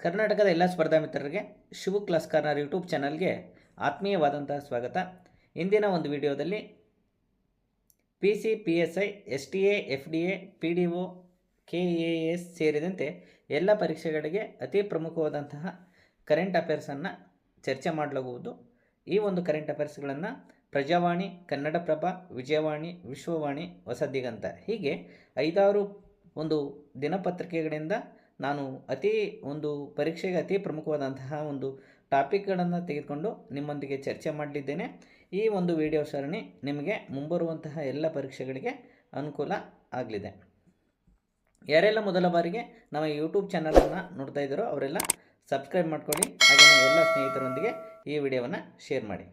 ಕರ್ನಾಟಕದ ಎಲ್ಲ ಸ್ಪರ್ಧಾ ಮಿತ್ರರಿಗೆ ಶಿವು ಕ್ಲಾಸ್ ಕಾರ್ನರ್ ಯೂಟ್ಯೂಬ್ ಚಾನಲ್ಗೆ ಆತ್ಮೀಯವಾದಂತಹ ಸ್ವಾಗತ. ಇಂದಿನ ಒಂದು ವಿಡಿಯೋದಲ್ಲಿ PCPSI, STA, FDA, PDO, KAS ಸೇರಿದಂತೆ ಎಲ್ಲ ಪರೀಕ್ಷೆಗಳಿಗೆ ಅತಿ ಪ್ರಮುಖವಾದಂತಹ ಕರೆಂಟ್ ಅಫೇರ್ಸನ್ನು ಚರ್ಚೆ ಮಾಡಲಾಗುವುದು. ಈ ಒಂದು ಕರೆಂಟ್ ಅಫೇರ್ಸ್ಗಳನ್ನು ಪ್ರಜಾವಾಣಿ, ಕನ್ನಡಪ್ರಭ, ವಿಜಯವಾಣಿ, ವಿಶ್ವವಾಣಿ, ಹೊಸ ದಿಗಂತ ಹೀಗೆ 5-6 ಒಂದು ದಿನಪತ್ರಿಕೆಗಳಿಂದ ನಾನು ಪರೀಕ್ಷೆಗೆ ಅತಿ ಪ್ರಮುಖವಾದಂತಹ ಒಂದು ಟಾಪಿಕ್ಗಳನ್ನು ತೆಗೆದುಕೊಂಡು ನಿಮ್ಮೊಂದಿಗೆ ಚರ್ಚೆ ಮಾಡಲಿದ್ದೇನೆ. ಈ ಒಂದು ವಿಡಿಯೋ ಸರಣಿ ನಿಮಗೆ ಮುಂಬರುವಂತಹ ಎಲ್ಲ ಪರೀಕ್ಷೆಗಳಿಗೆ ಅನುಕೂಲ ಆಗಲಿದೆ. ಯಾರೆಲ್ಲ ಮೊದಲ ಬಾರಿಗೆ ನಮ್ಮ ಯೂಟ್ಯೂಬ್ ಚಾನಲನ್ನು ನೋಡ್ತಾ ಇದ್ದಾರೋ ಅವರೆಲ್ಲ ಸಬ್ಸ್ಕ್ರೈಬ್ ಮಾಡ್ಕೊಳ್ಳಿ. ಹಾಗೆಯೇ ಎಲ್ಲ ಸ್ನೇಹಿತರೊಂದಿಗೆ ಈ ವಿಡಿಯೋವನ್ನು ಶೇರ್ ಮಾಡಿ.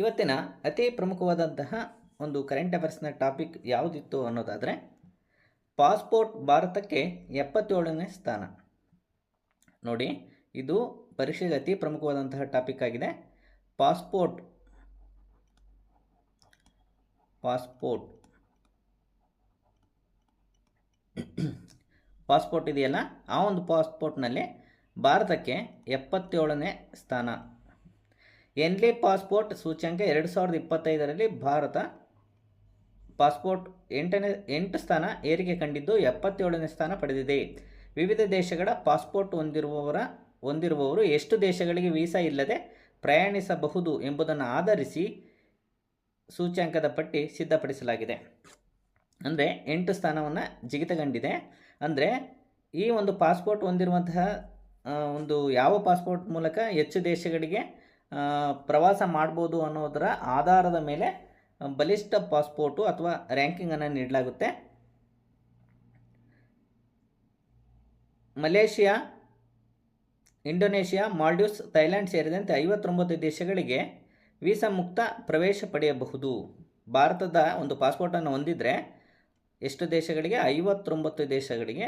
ಇವತ್ತಿನ ಅತಿ ಪ್ರಮುಖವಾದಂತಹ ಒಂದು ಕರೆಂಟ್ ಅಫೇರ್ಸ್ನ ಟಾಪಿಕ್ ಯಾವುದಿತ್ತು ಅನ್ನೋದಾದರೆ, ಪಾಸ್ಪೋರ್ಟ್ ಭಾರತಕ್ಕೆ 77ನೇ ಸ್ಥಾನ. ನೋಡಿ, ಇದು ಪರೀಕ್ಷೆಗೆ ಅತಿ ಪ್ರಮುಖವಾದಂತಹ ಟಾಪಿಕ್ ಆಗಿದೆ. ಪಾಸ್ಪೋರ್ಟ್ ಇದೆಯಲ್ಲ, ಆ ಒಂದು ಪಾಸ್ಪೋರ್ಟ್ನಲ್ಲಿ ಭಾರತಕ್ಕೆ 77ನೇ ಸ್ಥಾನ. ಎನ್ಲಿ ಪಾಸ್ಪೋರ್ಟ್ ಸೂಚ್ಯಂಕ 2025ರಲ್ಲಿ ಭಾರತ ಪಾಸ್ಪೋರ್ಟ್ 8 ಸ್ಥಾನ ಏರಿಕೆ ಕಂಡಿದ್ದು 77ನೇ ಸ್ಥಾನ ಪಡೆದಿದೆ. ವಿವಿಧ ದೇಶಗಳ ಪಾಸ್ಪೋರ್ಟ್ ಹೊಂದಿರುವವರು ಎಷ್ಟು ದೇಶಗಳಿಗೆ ವೀಸಾ ಇಲ್ಲದೆ ಪ್ರಯಾಣಿಸಬಹುದು ಎಂಬುದನ್ನು ಆಧರಿಸಿ ಸೂಚ್ಯಂಕದ ಪಟ್ಟಿ ಸಿದ್ಧಪಡಿಸಲಾಗಿದೆ. ಅಂದರೆ 8 ಸ್ಥಾನವನ್ನು ಜಿಗಿತಗೊಂಡಿದೆ. ಅಂದರೆ ಈ ಒಂದು ಪಾಸ್ಪೋರ್ಟ್ ಹೊಂದಿರುವಂತಹ ಒಂದು ಯಾವ ಪಾಸ್ಪೋರ್ಟ್ ಮೂಲಕ ಹೆಚ್ಚು ದೇಶಗಳಿಗೆ ಪ್ರವಾಸ ಮಾಡ್ಬೋದು ಅನ್ನೋದರ ಆಧಾರದ ಮೇಲೆ ಬಲಿಷ್ಠ ಪಾಸ್ಪೋರ್ಟು ಅಥವಾ ರ್ಯಾಂಕಿಂಗನ್ನು ನೀಡಲಾಗುತ್ತೆ. ಮಲೇಷಿಯಾ, ಇಂಡೋನೇಷಿಯಾ, ಮಾಲ್ಡೀವ್ಸ್, ಥೈಲ್ಯಾಂಡ್ ಸೇರಿದಂತೆ 59 ದೇಶಗಳಿಗೆ ವೀಸಾ ಮುಕ್ತ ಪ್ರವೇಶ ಪಡೆಯಬಹುದು. ಭಾರತದ ಒಂದು ಪಾಸ್ಪೋರ್ಟನ್ನು ಹೊಂದಿದರೆ ಎಷ್ಟು ದೇಶಗಳಿಗೆ? 59 ದೇಶಗಳಿಗೆ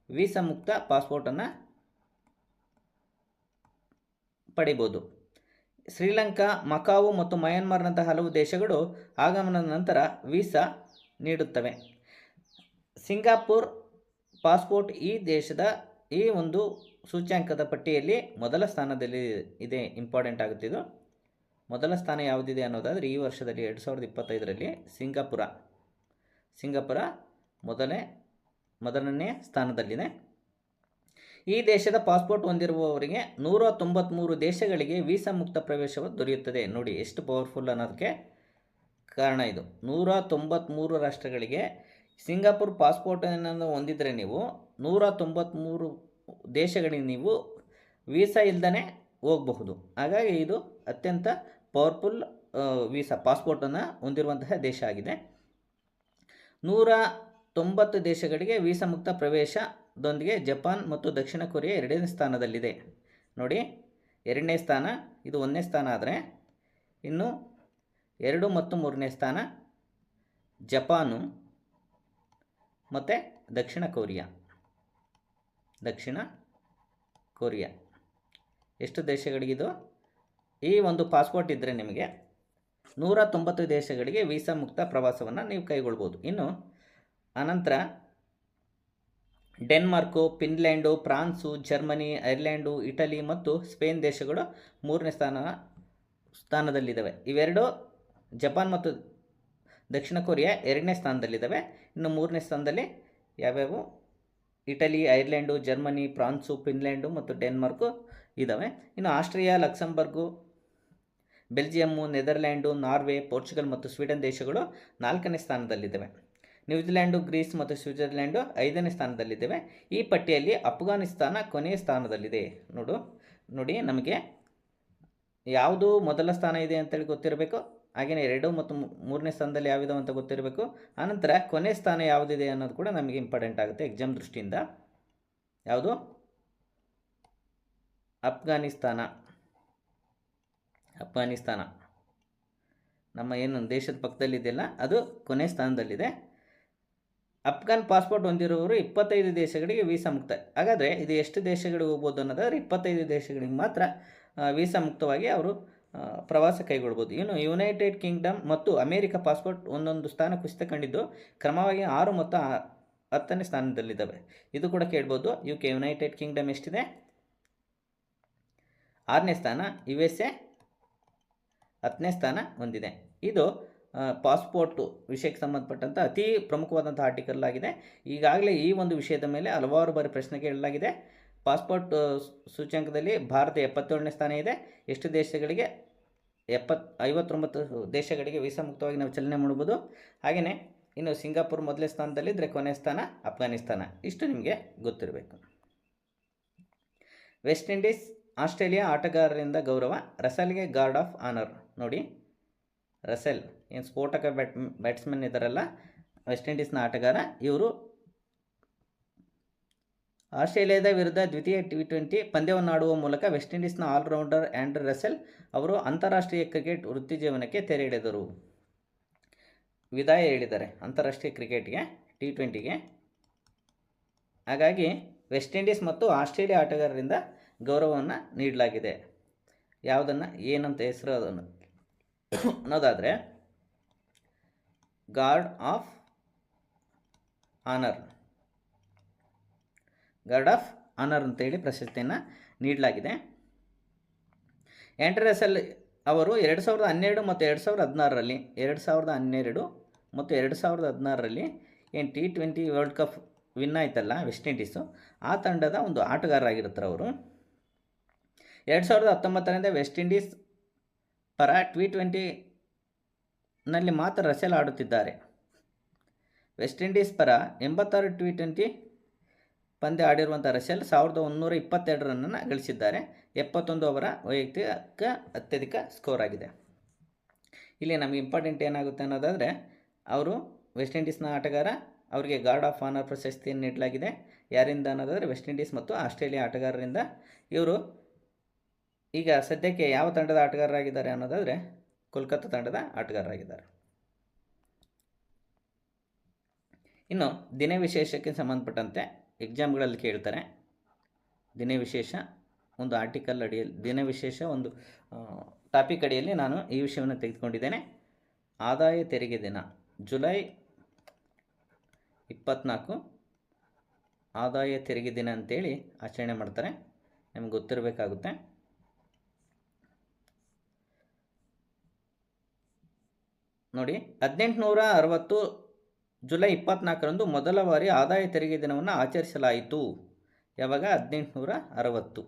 ವೀಸಾ ಮುಕ್ತ ಪಾಸ್ಪೋರ್ಟನ್ನು ಪಡಿಬೋದು. ಶ್ರೀಲಂಕಾ, ಮಕಾವು ಮತ್ತು ಮಯನ್ಮಾರ್ನಂತಹ ಹಲವು ದೇಶಗಳು ಆಗಮನದ ನಂತರ ವೀಸಾ ನೀಡುತ್ತವೆ. ಸಿಂಗಾಪುರ್ ಪಾಸ್ಪೋರ್ಟ್ ಈ ದೇಶದ ಈ ಒಂದು ಸೂಚ್ಯಂಕದ ಪಟ್ಟಿಯಲ್ಲಿ ಮೊದಲ ಸ್ಥಾನದಲ್ಲಿ ಇದೆ. ಇಂಪಾರ್ಟೆಂಟ್ ಆಗುತ್ತೆ ಇದು. ಮೊದಲ ಸ್ಥಾನ ಯಾವುದಿದೆ ಅನ್ನೋದಾದರೆ, ಈ ವರ್ಷದಲ್ಲಿ 2025ರಲ್ಲಿ ಸಿಂಗಾಪುರ ಮೊದಲನೇ ಸ್ಥಾನದಲ್ಲಿದೆ. ಈ ದೇಶದ ಪಾಸ್ಪೋರ್ಟ್ ಹೊಂದಿರುವವರಿಗೆ 193 ದೇಶಗಳಿಗೆ ವೀಸಾ ಮುಕ್ತ ಪ್ರವೇಶವು ದೊರೆಯುತ್ತದೆ. ನೋಡಿ ಎಷ್ಟು ಪವರ್ಫುಲ್ ಅನ್ನೋದಕ್ಕೆ ಕಾರಣ ಇದು. 193 ರಾಷ್ಟ್ರಗಳಿಗೆ ಸಿಂಗಾಪುರ್ ಪಾಸ್ಪೋರ್ಟನ್ನು ಹೊಂದಿದರೆ ನೀವು 193 ದೇಶಗಳಿಗೆ ನೀವು ವೀಸಾ ಇಲ್ಲದೇ ಹೋಗಬಹುದು. ಹಾಗಾಗಿ ಇದು ಅತ್ಯಂತ ಪವರ್ಫುಲ್ ವೀಸಾ ಪಾಸ್ಪೋರ್ಟನ್ನು ಹೊಂದಿರುವಂತಹ ದೇಶ ಆಗಿದೆ. 190 ದೇಶಗಳಿಗೆ ವೀಸಾ ಮುಕ್ತ ಪ್ರವೇಶದೊಂದಿಗೆ ಜಪಾನ್ ಮತ್ತು ದಕ್ಷಿಣ ಕೊರಿಯಾ 2ನೇ ಸ್ಥಾನದಲ್ಲಿದೆ. ನೋಡಿ, 2ನೇ ಸ್ಥಾನ, ಇದು 1ನೇ ಸ್ಥಾನ ಆದರೆ ಇನ್ನು 2 ಮತ್ತು 3ನೇ ಸ್ಥಾನ ಜಪಾನು ಮತ್ತು ದಕ್ಷಿಣ ಕೊರಿಯಾ. ಎಷ್ಟು ದೇಶಗಳಿಗಿದು? ಈ ಒಂದು ಪಾಸ್ಪೋರ್ಟ್ ಇದ್ದರೆ ನಿಮಗೆ 190 ದೇಶಗಳಿಗೆ ವೀಸಾ ಮುಕ್ತ ಪ್ರವಾಸವನ್ನು ನೀವು ಕೈಗೊಳ್ಬೋದು. ಇನ್ನು ಅನಂತರ Denmark, Finland, prawns, Germany, ಐರ್ಲ್ಯಾಂಡು, Italy ಮತ್ತು ಸ್ಪೇನ್ ದೇಶಗಳು 3ನೇ ಸ್ಥಾನದಲ್ಲಿದ್ದಾವೆ. ಇವೆರಡು ಜಪಾನ್ ಮತ್ತು ದಕ್ಷಿಣ ಕೊರಿಯಾ 2ನೇ ಸ್ಥಾನದಲ್ಲಿದ್ದಾವೆ. ಇನ್ನು 3ನೇ ಸ್ಥಾನದಲ್ಲಿ ಯಾವ್ಯಾವು? ಇಟಲಿ, ಐರ್ಲ್ಯಾಂಡು, ಜರ್ಮನಿ, ಫ್ರಾನ್ಸು, ಫಿನ್ಲ್ಯಾಂಡು ಮತ್ತು ಡೆನ್ಮಾರ್ಕು ಇದ್ದಾವೆ. ಇನ್ನು Austria, ಲಕ್ಸಂಬರ್ಗು, Belgium, Netherlands, Norway, Portugal ಮತ್ತು ಸ್ವೀಡನ್ ದೇಶಗಳು 4ನೇ ಸ್ಥಾನದಲ್ಲಿದ್ದಾವೆ. ನ್ಯೂಜಿಲ್ಯಾಂಡು, ಗ್ರೀಸ್ ಮತ್ತು ಸ್ವಿಟ್ಜರ್ಲ್ಯಾಂಡು 5ನೇ ಸ್ಥಾನದಲ್ಲಿದ್ದಾವೆ. ಈ ಪಟ್ಟಿಯಲ್ಲಿ ಅಫ್ಘಾನಿಸ್ತಾನ ಕೊನೆಯ ಸ್ಥಾನದಲ್ಲಿದೆ. ನೋಡಿ, ನಮಗೆ ಯಾವುದು ಮೊದಲ ಸ್ಥಾನ ಇದೆ ಅಂತೇಳಿ ಗೊತ್ತಿರಬೇಕು. ಹಾಗೆಯೇ 2 ಮತ್ತು 3ನೇ ಸ್ಥಾನದಲ್ಲಿ ಯಾವಿದಾವೆ ಅಂತ ಗೊತ್ತಿರಬೇಕು. ಆನಂತರ ಕೊನೆಯ ಸ್ಥಾನ ಯಾವುದಿದೆ ಅನ್ನೋದು ಕೂಡ ನಮಗೆ ಇಂಪಾರ್ಟೆಂಟ್ ಆಗುತ್ತೆ ಎಕ್ಸಾಮ್ ದೃಷ್ಟಿಯಿಂದ. ಯಾವುದು? ಅಫ್ಘಾನಿಸ್ತಾನ ನಮ್ಮ ಏನು ದೇಶದ ಪಕ್ಕದಲ್ಲಿದೆಯಲ್ಲ, ಅದು ಕೊನೆಯ ಸ್ಥಾನದಲ್ಲಿದೆ. ಅಫ್ಘಾನ್ ಪಾಸ್ಪೋರ್ಟ್ ಹೊಂದಿರುವವರು 25 ದೇಶಗಳಿಗೆ ವೀಸಾ ಮುಕ್ತ. ಹಾಗಾದರೆ ಇದು ಎಷ್ಟು ದೇಶಗಳಿಗೆ ಹೋಗ್ಬೋದು ಅನ್ನೋದಾದರೆ 25 ದೇಶಗಳಿಗೆ ಮಾತ್ರ ವೀಸಾ ಮುಕ್ತವಾಗಿ ಅವರು ಪ್ರವಾಸ ಕೈಗೊಳ್ಬೋದು. ಇನ್ನು ಯುನೈಟೆಡ್ ಕಿಂಗ್ಡಮ್ ಮತ್ತು ಅಮೇರಿಕ ಪಾಸ್ಪೋರ್ಟ್ ಒಂದೊಂದು ಸ್ಥಾನ ಕುಸಿತ ಕಂಡಿದ್ದು ಕ್ರಮವಾಗಿ 6 ಮತ್ತು 10ನೇ ಸ್ಥಾನದಲ್ಲಿದ್ದಾವೆ. ಇದು ಕೂಡ ಕೇಳ್ಬೋದು. UK ಯುನೈಟೆಡ್ ಕಿಂಗ್ಡಮ್ ಎಷ್ಟಿದೆ? 6ನೇ ಸ್ಥಾನ. USA 10ನೇ ಸ್ಥಾನ ಹೊಂದಿದೆ. ಇದು ಪಾಸ್ಪೋರ್ಟು ವಿಷಯಕ್ಕೆ ಸಂಬಂಧಪಟ್ಟಂಥ ಅತಿ ಪ್ರಮುಖವಾದಂಥ ಆರ್ಟಿಕಲ್ ಆಗಿದೆ. ಈಗಾಗಲೇ ಈ ಒಂದು ವಿಷಯದ ಮೇಲೆ ಹಲವಾರು ಬಾರಿ ಪ್ರಶ್ನೆ ಕೇಳಲಾಗಿದೆ. ಪಾಸ್ಪೋರ್ಟ್ ಸೂಚ್ಯಂಕದಲ್ಲಿ ಭಾರತ 77ನೇ ಸ್ಥಾನ ಇದೆ. ಎಷ್ಟು ದೇಶಗಳಿಗೆ? 59 ದೇಶಗಳಿಗೆ ವೀಸಾ ಮುಕ್ತವಾಗಿ ನಾವು ಚಲನೆ ಮಾಡ್ಬೋದು. ಹಾಗೆಯೇ ಇನ್ನು ಸಿಂಗಾಪುರ್ ಮೊದಲನೇ ಸ್ಥಾನದಲ್ಲಿದ್ದರೆ ಕೊನೆಯ ಸ್ಥಾನ ಅಫ್ಘಾನಿಸ್ತಾನ. ಇಷ್ಟು ನಿಮಗೆ ಗೊತ್ತಿರಬೇಕು. ವೆಸ್ಟ್ ಇಂಡೀಸ್ ಆಸ್ಟ್ರೇಲಿಯಾ ಆಟಗಾರರಿಂದ ಗೌರವ. ರಸೆಲ್ಗೆ ಗಾರ್ಡ್ ಆಫ್ ಆನರ್. ನೋಡಿ, ರಸೆಲ್ ಏನು ಸ್ಫೋಟಕ ಬ್ಯಾಟ್ಸ್ಮನ್ ಇದ್ದಾರಲ್ಲ, ವೆಸ್ಟ್ ಇಂಡೀಸ್ನ ಆಟಗಾರ. ಇವರು ಆಸ್ಟ್ರೇಲಿಯಾದ ವಿರುದ್ಧ ದ್ವಿತೀಯ T20 ಪಂದ್ಯವನ್ನು ಆಡುವ ಮೂಲಕ ವೆಸ್ಟ್ ಇಂಡೀಸ್ನ ಆಲ್ರೌಂಡರ್ ಆ್ಯಂಡ್ರೆ ರಸೆಲ್ ಅವರು ಅಂತಾರಾಷ್ಟ್ರೀಯ ಕ್ರಿಕೆಟ್ ವೃತ್ತಿ ಜೀವನಕ್ಕೆ ತೆರೆ ಎಳೆದರು. ವಿದಾಯ ಹೇಳಿದ್ದಾರೆ ಅಂತಾರಾಷ್ಟ್ರೀಯ ಕ್ರಿಕೆಟ್ಗೆ, T20ಗೆ. ಹಾಗಾಗಿ ವೆಸ್ಟ್ ಇಂಡೀಸ್ ಮತ್ತು ಆಸ್ಟ್ರೇಲಿಯಾ ಆಟಗಾರರಿಂದ ಗೌರವವನ್ನು ನೀಡಲಾಗಿದೆ. ಯಾವುದನ್ನು ಏನಂತ ಹೆಸರು ಅದನ್ನು ಅನ್ನೋದಾದರೆ guard of honour, guard of honour ಅಂತೇಳಿ ಪ್ರಶಸ್ತಿಯನ್ನು ನೀಡಲಾಗಿದೆ. ಆ್ಯಂಡ್ರೆ ರಸೆಲ್ ಅವರು 2012 ಮತ್ತು 2016ರಲ್ಲಿ 2012 ಮತ್ತು 2016ರಲ್ಲಿ ಏನು T20 ವರ್ಲ್ಡ್ ಕಪ್ ವಿನ್ ಆಯ್ತಲ್ಲ ವೆಸ್ಟ್ ಇಂಡೀಸು, ಆ ತಂಡದ ಒಂದು ಆಟಗಾರರಾಗಿರ್ತಾರೆ ಅವರು. 2019ರಿಂದ ವೆಸ್ಟ್ ಇಂಡೀಸ್ ಪರ T20ನಲ್ಲಿ ಮಾತ್ರ ರಸೆಲ್ ಆಡುತ್ತಿದ್ದಾರೆ. ವೆಸ್ಟ್ ಇಂಡೀಸ್ ಪರ 86 T20 ಪಂದ್ಯ ಆಡಿರುವಂಥ ರಸೆಲ್ 1122 ರನ್ನನ್ನು ಗಳಿಸಿದ್ದಾರೆ. 71 ಅವರ ವೈಯಕ್ತಿಕ ಅತ್ಯಧಿಕ ಸ್ಕೋರ್ ಆಗಿದೆ. ಇಲ್ಲಿ ನಮಗೆ ಇಂಪಾರ್ಟೆಂಟ್ ಏನಾಗುತ್ತೆ ಅನ್ನೋದಾದರೆ, ಅವರು ವೆಸ್ಟ್ ಇಂಡೀಸ್ನ ಆಟಗಾರ, ಅವರಿಗೆ ಗಾರ್ಡ್ ಆಫ್ ಆನರ್ ಪ್ರಶಸ್ತಿಯನ್ನು ನೀಡಲಾಗಿದೆ. ಯಾರಿಂದ ಅನ್ನೋದಾದರೆ ವೆಸ್ಟ್ ಇಂಡೀಸ್ ಮತ್ತು ಆಸ್ಟ್ರೇಲಿಯಾ ಆಟಗಾರರಿಂದ. ಇವರು ಈಗ ಸದ್ಯಕ್ಕೆ ಯಾವ ತಂಡದ ಆಟಗಾರರಾಗಿದ್ದಾರೆ ಅನ್ನೋದಾದರೆ ಕೋಲ್ಕತ್ತಾ ತಂಡದ ಆಟಗಾರರಾಗಿದ್ದಾರೆ. ಇನ್ನು ದಿನ ವಿಶೇಷಕ್ಕೆ ಸಂಬಂಧಪಟ್ಟಂತೆ ಎಕ್ಸಾಮ್ಗಳಲ್ಲಿ ಕೇಳ್ತಾರೆ. ದಿನ ವಿಶೇಷ ಒಂದು ಆರ್ಟಿಕಲ್ ಅಡಿಯಲ್ಲಿ, ದಿನ ವಿಶೇಷ ಒಂದು ಟಾಪಿಕ್ ಅಡಿಯಲ್ಲಿ ನಾನು ಈ ವಿಷಯವನ್ನು ತೆಗೆದುಕೊಂಡಿದ್ದೇನೆ. ಆದಾಯ ತೆರಿಗೆ ದಿನ ಜುಲೈ 24 ಆದಾಯ ತೆರಿಗೆ ದಿನ ಅಂತೇಳಿ ಆಚರಣೆ ಮಾಡ್ತಾರೆ. ನಿಮ್ಗೆ ಗೊತ್ತಿರಬೇಕಾಗುತ್ತೆ. ನೋಡಿ, 1860 ಜುಲೈ 24ರಂದು ಮೊದಲ ಬಾರಿ ಆದಾಯ ತೆರಿಗೆ ದಿನವನ್ನು ಆಚರಿಸಲಾಯಿತು. ಯಾವಾಗ? 1860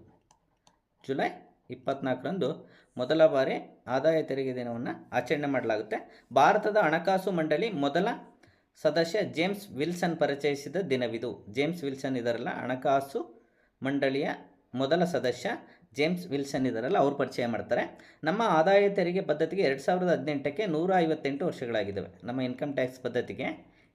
ಜುಲೈ 24ರಂದು ಮೊದಲ ಬಾರಿ ಆದಾಯ ತೆರಿಗೆ ದಿನವನ್ನು ಆಚರಣೆ ಮಾಡಲಾಗುತ್ತೆ. ಭಾರತದ ಹಣಕಾಸು ಮಂಡಳಿ ಮೊದಲ ಸದಸ್ಯ ಜೇಮ್ಸ್ ವಿಲ್ಸನ್ ಪರಿಚಯಿಸಿದ ದಿನವಿದು. ಜೇಮ್ಸ್ ವಿಲ್ಸನ್ ಇದರಲ್ಲ, ಹಣಕಾಸು ಮಂಡಳಿಯ ಮೊದಲ ಸದಸ್ಯ ಜೇಮ್ಸ್ ವಿಲ್ಸನ್ ಇದರಲ್ಲ, ಅವರು ಪರಿಚಯ ಮಾಡ್ತಾರೆ. ನಮ್ಮ ಆದಾಯ ತೆರಿಗೆ ಪದ್ಧತಿಗೆ 2018ಕ್ಕೆ 158 ವರ್ಷಗಳಾಗಿದ್ದಾವೆ. ನಮ್ಮ ಇನ್ಕಮ್ ಟ್ಯಾಕ್ಸ್ ಪದ್ಧತಿಗೆ,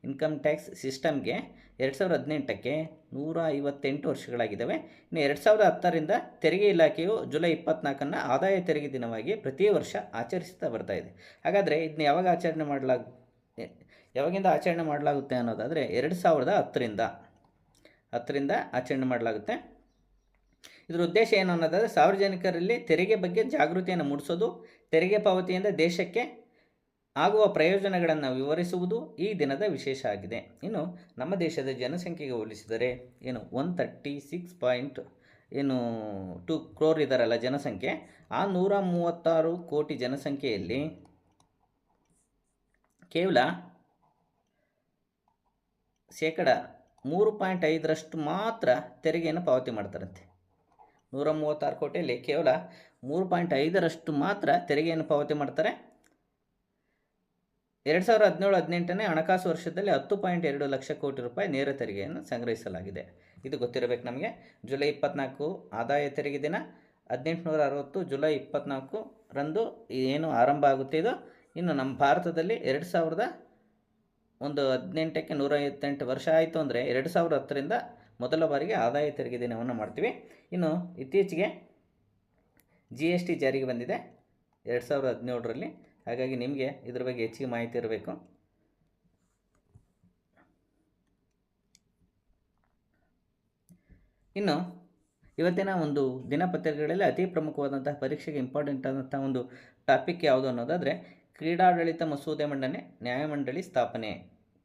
ಇನ್ಕಮ್ ಟ್ಯಾಕ್ಸ್ ಸಿಸ್ಟಮ್ಗೆ 2018ಕ್ಕೆ 158 ವರ್ಷಗಳಾಗಿದ್ದಾವೆ. ಇನ್ನು 2010ರಿಂದ ತೆರಿಗೆ ಇಲಾಖೆಯು ಜುಲೈ 24ನ್ನು ಆದಾಯ ತೆರಿಗೆ ದಿನವಾಗಿ ಪ್ರತಿ ವರ್ಷ ಆಚರಿಸ್ತಾ ಬರ್ತಾ ಇದೆ. ಹಾಗಾದರೆ ಇದನ್ನ ಯಾವಾಗಿಂದ ಆಚರಣೆ ಮಾಡಲಾಗುತ್ತೆ ಅನ್ನೋದಾದರೆ 2010ರಿಂದ ಆಚರಣೆ ಮಾಡಲಾಗುತ್ತೆ. ಇದರ ಉದ್ದೇಶ ಏನು ಅನ್ನೋದಾದರೆ ಸಾರ್ವಜನಿಕರಲ್ಲಿ ತೆರಿಗೆ ಬಗ್ಗೆ ಜಾಗೃತಿಯನ್ನು ಮೂಡಿಸೋದು, ತೆರಿಗೆ ಪಾವತಿಯಿಂದ ದೇಶಕ್ಕೆ ಆಗುವ ಪ್ರಯೋಜನಗಳನ್ನು ವಿವರಿಸುವುದು ಈ ದಿನದ ವಿಶೇಷ ಆಗಿದೆ. ಇನ್ನು ನಮ್ಮ ದೇಶದ ಜನಸಂಖ್ಯೆಗೆ ಹೋಲಿಸಿದರೆ 136.2 ಕ್ರೋರ್ ಇದ್ದಾರಲ್ಲ ಜನಸಂಖ್ಯೆ, ಆ 136 ಕೋಟಿ ಜನಸಂಖ್ಯೆಯಲ್ಲಿ ಕೇವಲ 3.5% ಮಾತ್ರ ತೆರಿಗೆಯನ್ನು ಪಾವತಿ ಮಾಡ್ತಾರಂತೆ. 136 ಕೋಟಿಯಲ್ಲಿ ಕೇವಲ 3.5% ಮಾತ್ರ ತೆರಿಗೆಯನ್ನು ಪಾವತಿ ಮಾಡ್ತಾರೆ. 2017-18ನೇ ಹಣಕಾಸು ವರ್ಷದಲ್ಲಿ 10.2 ಲಕ್ಷ ಕೋಟಿ ರೂಪಾಯಿ ನೇರ ತೆರಿಗೆಯನ್ನು ಸಂಗ್ರಹಿಸಲಾಗಿದೆ. ಇದು ಗೊತ್ತಿರಬೇಕು ನಮಗೆ. ಜುಲೈ 24 ಆದಾಯ ತೆರಿಗೆ ದಿನ. 1860 ಜುಲೈ 24ರಂದು ಏನು ಆರಂಭ ಆಗುತ್ತೆ ಇದು. ಇನ್ನು ನಮ್ಮ ಭಾರತದಲ್ಲಿ 2018ಕ್ಕೆ 158 ವರ್ಷ ಆಯಿತು ಅಂದರೆ 2010ರಿಂದ ಮೊದಲ ಬಾರಿಗೆ ಆದಾಯ ತೆರಿಗೆ ದಿನವನ್ನು ಮಾಡ್ತೀವಿ. ಇನ್ನು ಇತ್ತೀಚೆಗೆ GST ಜಾರಿಗೆ ಬಂದಿದೆ 2017ರಲ್ಲಿ. ಹಾಗಾಗಿ ನಿಮಗೆ ಇದ್ರ ಬಗ್ಗೆ ಹೆಚ್ಚಿಗೆ ಮಾಹಿತಿ ಇರಬೇಕು. ಇನ್ನು ಇವತ್ತಿನ ಒಂದು ದಿನಪತ್ರಿಕೆಗಳಲ್ಲಿ ಅತಿ ಪ್ರಮುಖವಾದಂತಹ ಪರೀಕ್ಷೆಗೆ ಇಂಪಾರ್ಟೆಂಟ್ ಆದಂಥ ಒಂದು ಟಾಪಿಕ್ ಯಾವುದು ಅನ್ನೋದಾದರೆ ಕ್ರೀಡಾಡಳಿತ ಮಸೂದೆ ಮಂಡನೆ, ನ್ಯಾಯಮಂಡಳಿ ಸ್ಥಾಪನೆ.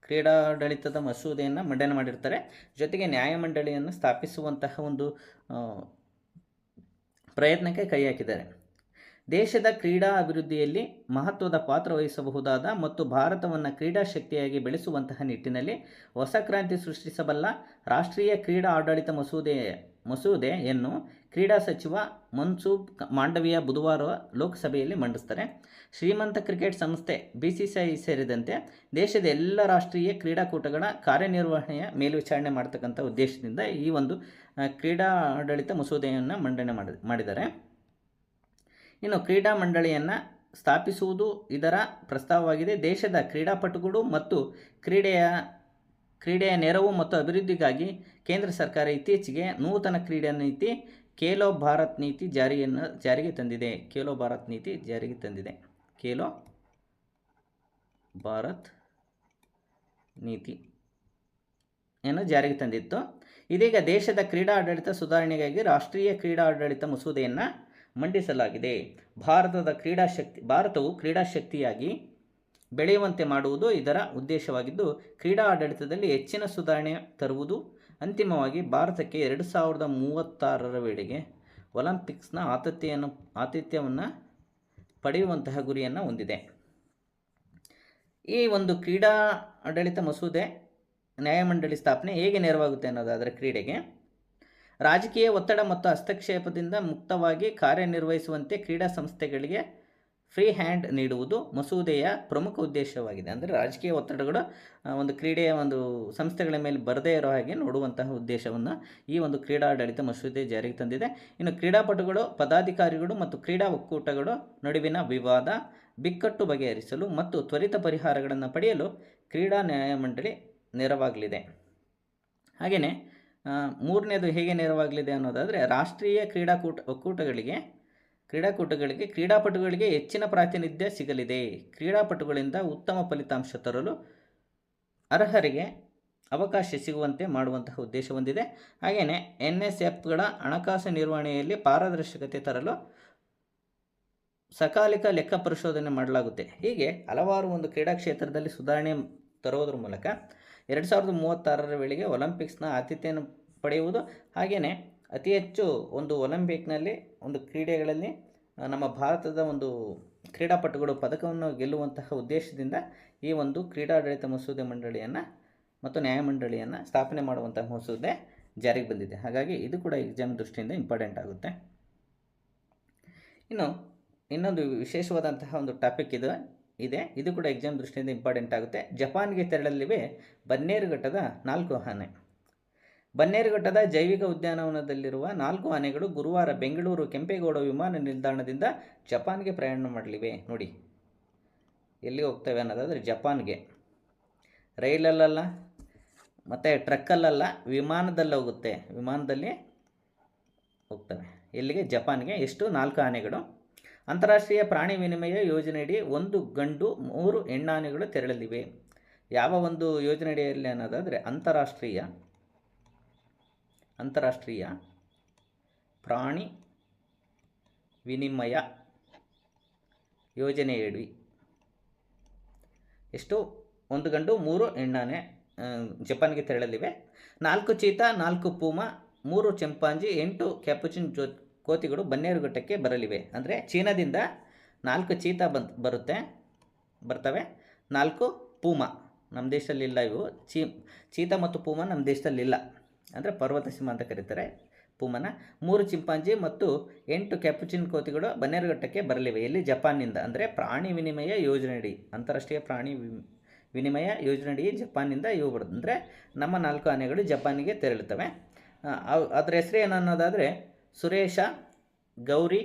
ಕ್ರೀಡಾಡಳಿತದ ಮಸೂದೆಯನ್ನು ಮಂಡನೆ ಮಾಡಿರ್ತಾರೆ. ಜೊತೆಗೆ ನ್ಯಾಯಮಂಡಳಿಯನ್ನು ಸ್ಥಾಪಿಸುವಂತಹ ಒಂದು ಪ್ರಯತ್ನಕ್ಕೆ ಕೈ ಹಾಕಿದ್ದಾರೆ. ದೇಶದ ಕ್ರೀಡಾ ಅಭಿವೃದ್ಧಿಯಲ್ಲಿ ಮಹತ್ವದ ಪಾತ್ರ ವಹಿಸಬಹುದಾದ ಮತ್ತು ಭಾರತವನ್ನು ಕ್ರೀಡಾ ಶಕ್ತಿಯಾಗಿ ಬೆಳೆಸುವಂತಹ ನಿಟ್ಟಿನಲ್ಲಿ ಹೊಸ ಕ್ರಾಂತಿ ಸೃಷ್ಟಿಸಬಲ್ಲ ರಾಷ್ಟ್ರೀಯ ಕ್ರೀಡಾ ಆಡಳಿತ ಮಸೂದೆಯನ್ನು ಕ್ರೀಡಾ ಸಚಿವ ಮನ್ಸುಖ್ ಮಾಂಡವಿಯಾ ಬುಧವಾರ ಲೋಕಸಭೆಯಲ್ಲಿ ಮಂಡಿಸ್ತಾರೆ. ಶ್ರೀಮಂತ ಕ್ರಿಕೆಟ್ ಸಂಸ್ಥೆ BCCI ಸೇರಿದಂತೆ ದೇಶದ ಎಲ್ಲ ರಾಷ್ಟ್ರೀಯ ಕ್ರೀಡಾಕೂಟಗಳ ಕಾರ್ಯನಿರ್ವಹಣೆಯ ಮೇಲ್ವಿಚಾರಣೆ ಮಾಡ್ತಕ್ಕಂಥ ಉದ್ದೇಶದಿಂದ ಈ ಒಂದು ಕ್ರೀಡಾ ಆಡಳಿತ ಮಸೂದೆಯನ್ನು ಮಂಡನೆ ಮಾಡಿದ್ದಾರೆ. ಇನ್ನು ಕ್ರೀಡಾ ಮಂಡಳಿಯನ್ನು ಸ್ಥಾಪಿಸುವುದು ಇದರ ಪ್ರಸ್ತಾವವಾಗಿದೆ. ದೇಶದ ಕ್ರೀಡಾಪಟುಗಳು ಮತ್ತು ಕ್ರೀಡೆಯ ನೆರವು ಮತ್ತು ಅಭಿವೃದ್ಧಿಗಾಗಿ ಕೇಂದ್ರ ಸರ್ಕಾರ ಇತ್ತೀಚೆಗೆ ನೂತನ ಕ್ರೀಡಾ ನೀತಿ ಖೇಲೋ ಭಾರತ್ ನೀತಿ ಜಾರಿಗೆ ತಂದಿದೆ. ಖೇಲೋ ಭಾರತ್ ನೀತಿ ಜಾರಿಗೆ ತಂದಿದೆ. ಖೇಲೋ ಭಾರತ್ ನೀತಿಯನ್ನು ಜಾರಿಗೆ ತಂದಿತ್ತು. ಇದೀಗ ದೇಶದ ಕ್ರೀಡಾ ಆಡಳಿತ ಸುಧಾರಣೆಗಾಗಿ ರಾಷ್ಟ್ರೀಯ ಕ್ರೀಡಾ ಆಡಳಿತ ಮಸೂದೆಯನ್ನು ಮಂಡಿಸಲಾಗಿದೆ. ಭಾರತವು ಕ್ರೀಡಾಶಕ್ತಿಯಾಗಿ ಬೆಳೆಯುವಂತೆ ಮಾಡುವುದು ಇದರ ಉದ್ದೇಶವಾಗಿದ್ದು, ಕ್ರೀಡಾ ಆಡಳಿತದಲ್ಲಿ ಹೆಚ್ಚಿನ ಸುಧಾರಣೆ ತರುವುದು ಅಂತಿಮವಾಗಿ ಭಾರತಕ್ಕೆ 2036ರ ವೇಳೆಗೆ ಒಲಿಂಪಿಕ್ಸ್ನ ಆತಿಥ್ಯವನ್ನು ಪಡೆಯುವಂತಹ ಗುರಿಯನ್ನು ಹೊಂದಿದೆ. ಈ ಒಂದು ಕ್ರೀಡಾ ಆಡಳಿತ ಮಸೂದೆ ನ್ಯಾಯಮಂಡಳಿ ಸ್ಥಾಪನೆ ಹೇಗೆ ನೆರವಾಗುತ್ತೆ ಅನ್ನೋದಾದರೆ, ಕ್ರೀಡೆಗೆ ರಾಜಕೀಯ ಒತ್ತಡ ಮತ್ತು ಹಸ್ತಕ್ಷೇಪದಿಂದ ಮುಕ್ತವಾಗಿ ಕಾರ್ಯನಿರ್ವಹಿಸುವಂತೆ ಕ್ರೀಡಾ ಸಂಸ್ಥೆಗಳಿಗೆ ಫ್ರೀ ಹ್ಯಾಂಡ್ ನೀಡುವುದು ಮಸೂದೆಯ ಪ್ರಮುಖ ಉದ್ದೇಶವಾಗಿದೆ. ಅಂದರೆ ರಾಜಕೀಯ ಒತ್ತಡಗಳು ಒಂದು ಕ್ರೀಡೆಯ ಒಂದು ಸಂಸ್ಥೆಗಳ ಮೇಲೆ ಬರದೇ ಇರೋ ಹಾಗೆ ನೋಡುವಂತಹ ಉದ್ದೇಶವನ್ನು ಈ ಒಂದು ಕ್ರೀಡಾಡಳಿತ ಮಸೂದೆ ಜಾರಿಗೆ ತಂದಿದೆ. ಇನ್ನು ಕ್ರೀಡಾಪಟುಗಳು, ಪದಾಧಿಕಾರಿಗಳು ಮತ್ತು ಕ್ರೀಡಾ ಒಕ್ಕೂಟಗಳು ನಡುವಿನ ವಿವಾದ, ಬಿಕ್ಕಟ್ಟು ಬಗೆಹರಿಸಲು ಮತ್ತು ತ್ವರಿತ ಪರಿಹಾರಗಳನ್ನು ಪಡೆಯಲು ಕ್ರೀಡಾ ನ್ಯಾಯಮಂಡಳಿ ನೆರವಾಗಲಿದೆ. ಹಾಗೆಯೇ ಮೂರನೇದು ಹೇಗೆ ನೆರವಾಗಲಿದೆ ಅನ್ನೋದಾದರೆ, ರಾಷ್ಟ್ರೀಯ ಒಕ್ಕೂಟಗಳಿಗೆ ಕ್ರೀಡಾಪಟುಗಳಿಗೆ ಹೆಚ್ಚಿನ ಪ್ರಾತಿನಿಧ್ಯ ಸಿಗಲಿದೆ. ಕ್ರೀಡಾಪಟುಗಳಿಂದ ಉತ್ತಮ ಫಲಿತಾಂಶ ತರಲು ಅರ್ಹರಿಗೆ ಅವಕಾಶ ಸಿಗುವಂತೆ ಮಾಡುವಂತಹ ಉದ್ದೇಶ ಹೊಂದಿದೆ. ಹಾಗೆಯೇ NSFಗಳ ಹಣಕಾಸು ನಿರ್ವಹಣೆಯಲ್ಲಿ ಪಾರದರ್ಶಕತೆ ತರಲು ಸಕಾಲಿಕ ಲೆಕ್ಕ ಪರಿಶೋಧನೆ ಮಾಡಲಾಗುತ್ತೆ. ಹೀಗೆ ಹಲವಾರು ಒಂದು ಕ್ರೀಡಾ ಕ್ಷೇತ್ರದಲ್ಲಿ ಸುಧಾರಣೆ ತರೋದ್ರ ಮೂಲಕ 2036ರ ವೇಳೆಗೆ ಒಲಿಂಪಿಕ್ಸ್ನ ಆತಿಥ್ಯವನ್ನು ಪಡೆಯುವುದು, ಹಾಗೆಯೇ ಅತಿ ಹೆಚ್ಚು ಒಂದು ಒಲಿಂಪಿಕ್ನಲ್ಲಿ ಒಂದು ಕ್ರೀಡೆಗಳಲ್ಲಿ ನಮ್ಮ ಭಾರತದ ಒಂದು ಕ್ರೀಡಾಪಟುಗಳು ಪದಕವನ್ನು ಗೆಲ್ಲುವಂತಹ ಉದ್ದೇಶದಿಂದ ಈ ಒಂದು ಕ್ರೀಡಾಡಳಿತ ಮಸೂದೆ ಮಂಡಳಿಯನ್ನು ಮತ್ತು ನ್ಯಾಯಮಂಡಳಿಯನ್ನು ಸ್ಥಾಪನೆ ಮಾಡುವಂತಹ ಮಸೂದೆ ಜಾರಿಗೆ ಬಂದಿದೆ. ಹಾಗಾಗಿ ಇದು ಕೂಡ ಎಕ್ಸಾಮ್ ದೃಷ್ಟಿಯಿಂದ ಇಂಪಾರ್ಟೆಂಟ್ ಆಗುತ್ತೆ. ಇನ್ನು ಇನ್ನೊಂದು ವಿಶೇಷವಾದಂತಹ ಒಂದು ಟಾಪಿಕ್ ಇದು ಕೂಡ ಎಕ್ಸಾಮ್ ದೃಷ್ಟಿಯಿಂದ ಇಂಪಾರ್ಟೆಂಟ್ ಆಗುತ್ತೆ. ಜಪಾನ್ಗೆ ತೆರಳಲಿವೆ ಬನ್ನೇರುಘಟ್ಟದ 4 ಆನೆ. ಬನ್ನೇರುಘಟ್ಟದ ಜೈವಿಕ ಉದ್ಯಾನವನದಲ್ಲಿರುವ 4 ಆನೆಗಳು ಗುರುವಾರ ಬೆಂಗಳೂರು ಕೆಂಪೇಗೌಡ ವಿಮಾನ ನಿಲ್ದಾಣದಿಂದ ಜಪಾನ್ಗೆ ಪ್ರಯಾಣ ಮಾಡಲಿವೆ. ನೋಡಿ ಎಲ್ಲಿ ಹೋಗ್ತವೆ ಅನ್ನೋದಾದರೆ ಜಪಾನ್ಗೆ. ರೈಲಲ್ಲ ಮತ್ತು ಟ್ರಕ್ಕಲ್ಲ, ವಿಮಾನದಲ್ಲಿ ಹೋಗುತ್ತೆ. ವಿಮಾನದಲ್ಲಿ ಹೋಗ್ತವೆ. ಎಲ್ಲಿಗೆ? ಜಪಾನ್ಗೆ. ಎಷ್ಟು? 4 ಆನೆಗಳು. ಅಂತಾರಾಷ್ಟ್ರೀಯ ಪ್ರಾಣಿ ವಿನಿಮಯ ಯೋಜನೆಯಡಿ 1 ಗಂಡು 3 ಹೆಣ್ಣಾನೆಗಳು ತೆರಳಲಿವೆ. ಯಾವ ಒಂದು ಯೋಜನೆಯಡಿಯಲ್ಲಿ ಅನ್ನೋದಾದರೆ ಅಂತಾರಾಷ್ಟ್ರೀಯ ಪ್ರಾಣಿ ವಿನಿಮಯ ಯೋಜನೆಯಡಿ ಎಷ್ಟು? 1 ಗಂಡು 3 ಹೆಣ್ಣಾನೆ ಜಪಾನ್ಗೆ ತೆರಳಲಿವೆ. 4 ಚೀತಾ, 4 ಪೂಮಾ, 3 ಚಿಂಪಾಂಜಿ, 8 ಕ್ಯಾಪುಚಿನ್ ಕೋತಿಗಳು ಬನ್ನೇರುಘಟ್ಟಕ್ಕೆ ಬರಲಿವೆ. ಅಂದರೆ ಚೀನಾದಿಂದ 4 ಚೀತಾ ಬರ್ತವೆ, 4 ಪೂಮಾ ನಮ್ಮ ದೇಶದಲ್ಲಿಲ್ಲ. ಇವು ಚೀತಾ ಮತ್ತು ಪೂಮಾ ನಮ್ಮ ದೇಶದಲ್ಲಿಲ್ಲ, ಅಂದರೆ ಪರ್ವತ ಸಿಂಹ ಅಂತ ಕರೀತಾರೆ ಪೂಮನ. 3 ಚಿಂಪಾಂಜಿ ಮತ್ತು 8 ಕ್ಯಾಪುಚಿನ್ ಕೋತಿಗಳು ಬನ್ನೇರುಘಟ್ಟಕ್ಕೆ ಬರಲಿವೆ. ಎಲ್ಲಿ? ಜಪಾನ್ನಿಂದ. ಅಂದರೆ ಪ್ರಾಣಿ ವಿನಿಮಯ ಯೋಜನೆಯಡಿ, ಅಂತಾರಾಷ್ಟ್ರೀಯ ಪ್ರಾಣಿ ವಿನಿಮಯ ಯೋಜನೆಯಡಿ ಜಪಾನ್ನಿಂದ ಇವು ಬರುತ್ತೆ. ಅಂದರೆ ನಮ್ಮ 4 ಆನೆಗಳು ಜಪಾನಿಗೆ ತೆರಳುತ್ತವೆ. ಅದರ ಹೆಸರು ಏನು ಅನ್ನೋದಾದರೆ ಸುರೇಶ, ಗೌರಿ.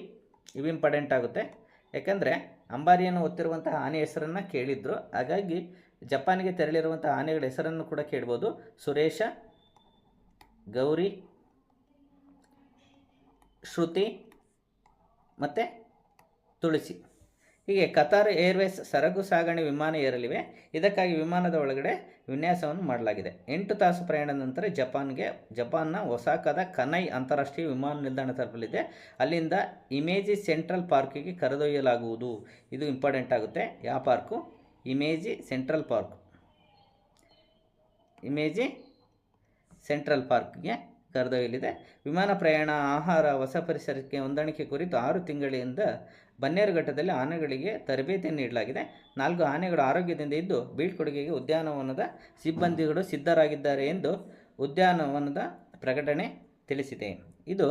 ಇವು ಇಂಪಾರ್ಟೆಂಟ್ ಆಗುತ್ತೆ, ಯಾಕಂದರೆ ಅಂಬಾರಿಯನ್ನು ಹೊತ್ತಿರುವಂತಹ ಆನೆ ಹೆಸರನ್ನು ಕೇಳಿದ್ರು. ಹಾಗಾಗಿ ಜಪಾನಿಗೆ ತೆರಳಿರುವಂಥ ಆನೆಗಳ ಹೆಸರನ್ನು ಕೂಡ ಕೇಳ್ಬೋದು. ಸುರೇಶ, ಗೌರಿ, ಶ್ರುತಿ ಮತ್ತು ತುಳಸಿ. ಹೀಗೆ ಕತಾರ್ ಏರ್ವೇಸ್ ಸರಕು ಸಾಗಣೆ ವಿಮಾನ ಏರಲಿವೆ. ಇದಕ್ಕಾಗಿ ವಿಮಾನದ ಒಳಗಡೆ ವಿನ್ಯಾಸವನ್ನು ಮಾಡಲಾಗಿದೆ. 8 ತಾಸು ಪ್ರಯಾಣದ ನಂತರ ಜಪಾನ್ನ ಒಸಾಕಾದ ಕನೈ ಅಂತಾರಾಷ್ಟ್ರೀಯ ವಿಮಾನ ನಿಲ್ದಾಣ ತಲುಪಲಿದೆ. ಅಲ್ಲಿಂದ ಇಮೇಜಿ ಸೆಂಟ್ರಲ್ ಪಾರ್ಕಿಗೆ ಕರೆದೊಯ್ಯಲಾಗುವುದು. ಇದು ಇಂಪಾರ್ಟೆಂಟ್ ಆಗುತ್ತೆ. ಯಾವ ಪಾರ್ಕು? ಇಮೇಜಿ ಸೆಂಟ್ರಲ್ ಪಾರ್ಕ್. ಇಮೇಜಿ ಸೆಂಟ್ರಲ್ ಪಾರ್ಕ್ಗೆ ಕರೆದೊಯ್ಯಲಿದೆ. ವಿಮಾನ ಪ್ರಯಾಣ, ಆಹಾರ, ಹೊಸ ಪರಿಸರಕ್ಕೆ ಹೊಂದಾಣಿಕೆ ಕುರಿತು 6 ತಿಂಗಳಿಂದ ಬನ್ನೇರುಘಟ್ಟದಲ್ಲಿ ಆನೆಗಳಿಗೆ ತರಬೇತಿ ನೀಡಲಾಗಿದೆ. 4 ಆನೆಗಳು ಆರೋಗ್ಯದಿಂದ ಇದ್ದು ಬೀಳ್ಕೊಡುಗೆಗೆ ಉದ್ಯಾನವನದ ಸಿಬ್ಬಂದಿಗಳು ಸಿದ್ಧರಾಗಿದ್ದಾರೆ ಎಂದು ಉದ್ಯಾನವನದ ಪ್ರಕಟಣೆ ತಿಳಿಸಿದೆ. ಇದು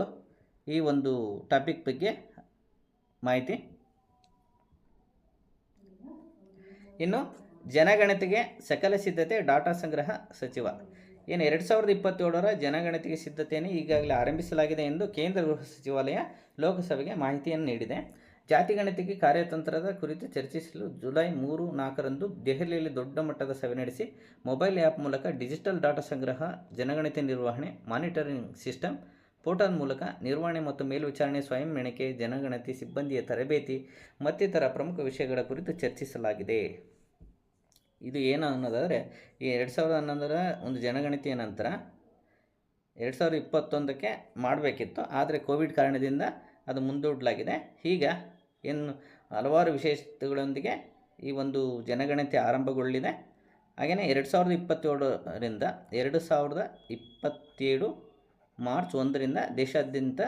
ಈ ಒಂದು ಟಾಪಿಕ್ ಬಗ್ಗೆ ಮಾಹಿತಿ. ಇನ್ನು ಜನಗಣತಿಗೆ ಸಕಲ ಸಿದ್ಧತೆ, ಡಾಟಾ ಸಂಗ್ರಹ ಸಚಿವ. 2027ರ ಜನಗಣತಿಗೆ ಸಿದ್ಧತೆಯನ್ನು ಈಗಾಗಲೇ ಆರಂಭಿಸಲಾಗಿದೆ ಎಂದು ಕೇಂದ್ರ ಗೃಹ ಸಚಿವಾಲಯ ಲೋಕಸಭೆಗೆ ಮಾಹಿತಿಯನ್ನು ನೀಡಿದೆ. ಜಾತಿಗಣತಿಗೆ ಕಾರ್ಯತಂತ್ರದ ಕುರಿತು ಚರ್ಚಿಸಲು ಜುಲೈ 3-4ರಂದು ದೆಹಲಿಯಲ್ಲಿ ದೊಡ್ಡ ಮಟ್ಟದ ಸಭೆ ನಡೆಸಿ ಮೊಬೈಲ್ ಆ್ಯಪ್ ಮೂಲಕ ಡಿಜಿಟಲ್ ಡಾಟಾ ಸಂಗ್ರಹ, ಜನಗಣತಿ ನಿರ್ವಹಣೆ, ಮಾನಿಟರಿಂಗ್ ಸಿಸ್ಟಮ್, ಪೋರ್ಟಲ್ ಮೂಲಕ ನಿರ್ವಹಣೆ ಮತ್ತು ಮೇಲ್ವಿಚಾರಣೆ, ಸ್ವಯಂ ಎಣಿಕೆ, ಜನಗಣತಿ ಸಿಬ್ಬಂದಿಯ ತರಬೇತಿ ಮತ್ತಿತರ ಪ್ರಮುಖ ವಿಷಯಗಳ ಕುರಿತು ಚರ್ಚಿಸಲಾಗಿದೆ. ಇದು ಏನು ಅನ್ನೋದಾದರೆ, ಈ 2011ರ ಒಂದು ಜನಗಣತಿಯ ನಂತರ 2021ಕ್ಕೆ ಮಾಡಬೇಕಿತ್ತು. ಆದರೆ ಕೋವಿಡ್ ಕಾರಣದಿಂದ ಅದು ಮುಂದೂಡಲಾಗಿದೆ. ಈಗ ಏನು ಹಲವಾರು ವಿಶೇಷತೆಗಳೊಂದಿಗೆ ಈ ಒಂದು ಜನಗಣತಿ ಆರಂಭಗೊಳ್ಳಿದೆ. ಹಾಗೆಯೇ 2027ರಿಂದ 2027 ಮಾರ್ಚ್ 1ರಿಂದ ದೇಶಾದ್ಯಂತ